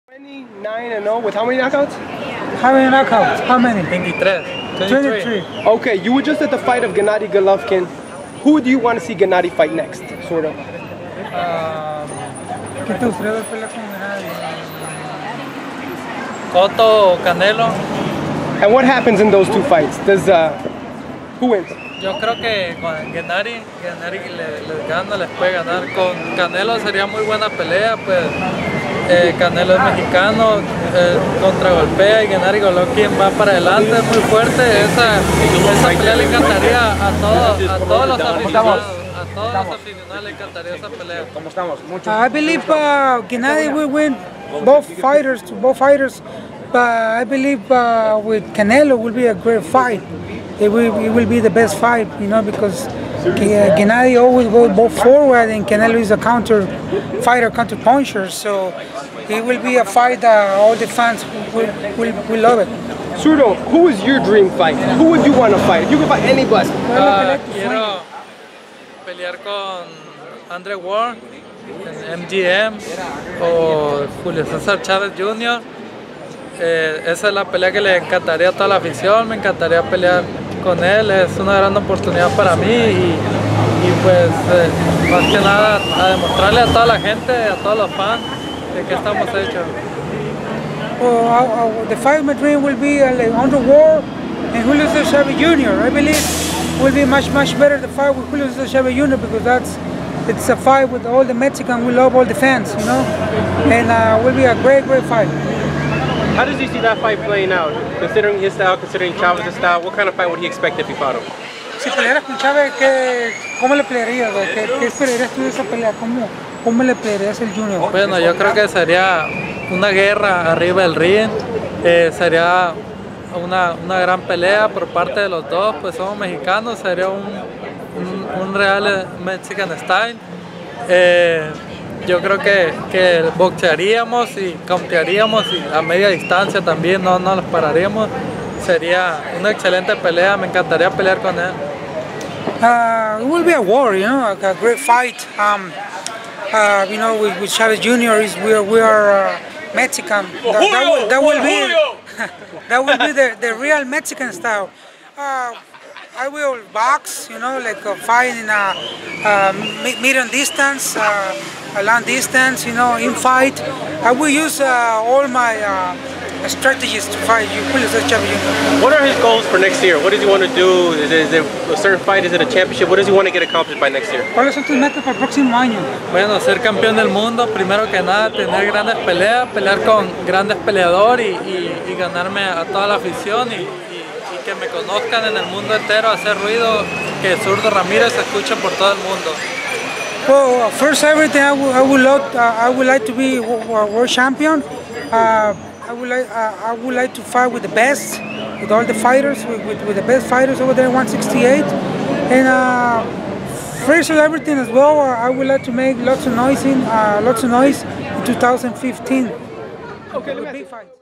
29-0 with how many knockouts? How many knockouts? How many? 23. Okay, you were just at the fight of Gennady Golovkin. Who do you want to see Gennady fight next, sort of? ¿Qué te gustaría ver pelear con Gennady? Cotto o Canelo. And what happens in those two fights? Who wins? Yo creo que con Gennady les gana, les puede ganar. Con Canelo sería muy buena pelea, pues Canelo es mexicano, contragolpea y Gennady Golovkin va para adelante, es muy fuerte. Esa pelea le encantaría a todos los aficionados. A todos los aficionados le encantaría esa pelea. ¿Cómo estamos? I believe Gennady will win both fighters, but I believe with Canelo will be a great fight. It will be the best fight, you know, because Gennady always goes both forward and Canelo is a counter fighter, counter puncher. So it will be a fight that all the fans will love it. Zurdo, who is your dream fight? Who would you want to fight? If you could fight anybody. Quiero pelear con Andre Ward, MGM o Julio Cesar Chavez Jr. Esa es la pelea que le encantaría a toda la afición, me encantaría pelear con él, es una gran oportunidad para mí y pues más que nada a demostrarle a toda la gente, a todos los fans de qué estamos hechos. Well, the fight my dream will be like Andre Ward and Julio Cesar Chavez Jr. I believe it will be much better the fight with Julio Cesar Chavez Jr. because it's a fight with all the Mexicans, we love all the fans, you know, and will be a great fight. How does he see that fight playing out? Considering his style, considering Chavez's style, what kind of fight would he expect if he fought him? Si pelearas con Chavez, ¿cómo le pelearías? ¿Qué esperarías tú de esa pelea? ¿Cómo le pelearías el Junior? Bueno, yo creo que sería una guerra arriba del ring, sería una gran pelea por parte de los dos, pues somos mexicanos, sería un real Mexican style. Yo creo que boxearíamos y countearíamos y a media distancia también, no los pararíamos. Sería una excelente pelea, me encantaría pelear con él. It will be a war, you know, a great fight. You know, with Chavez Jr. We are Mexican. That will be the real Mexican style. I will box, you know, like fight in a medium distance, a long distance, you know, in fight. I will use all my strategies to fight Julio Cesar Chavez Jr. What are his goals for next year? What does he want to do? Is it a certain fight? Is it a championship? What does he want to get accomplished by next year? ¿Cuáles son tus metas para el próximo año? Bueno, ser campeón del mundo, primero que nada, tener grandes peleas, pelear con grandes peleadores y ganarme a toda la afición y que me conozcan en el mundo entero, hacer ruido, que Gilberto Ramirez se escuche por todo el mundo. Well, first everything, I would like to be world champion. I would like to fight with the best, with all the fighters, with the best fighters over there, 168. And first of everything as well, I would like to make lots of noise in 2015. Okay, Big fight.